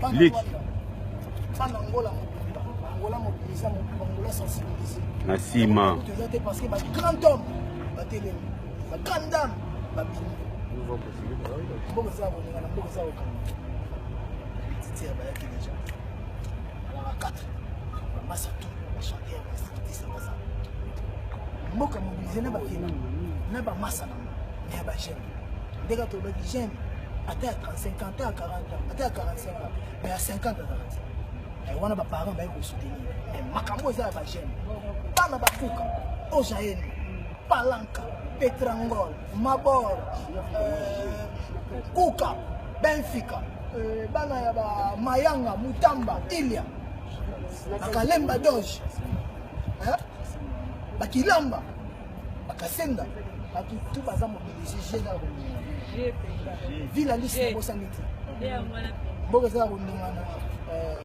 Leki. Nasima. Parce que grand homme, grande dame, mboka mobilisé na bakina na ba massa na ba jeune ndeka to ba jeune ata à 35 ans ata à 40 ans ata à 45 ans mais à 50 ans et wana ba parents ba ko soutenir mais makambo za ba jeune bana ba kuka ojaeni palanka petrangol mabor kuka benfica bana ya ba mayanga mutamba ilia akalemba doge bakilamba bakasenda tout baza mobilisé jeune ville alisi bosaniti boka za kundungana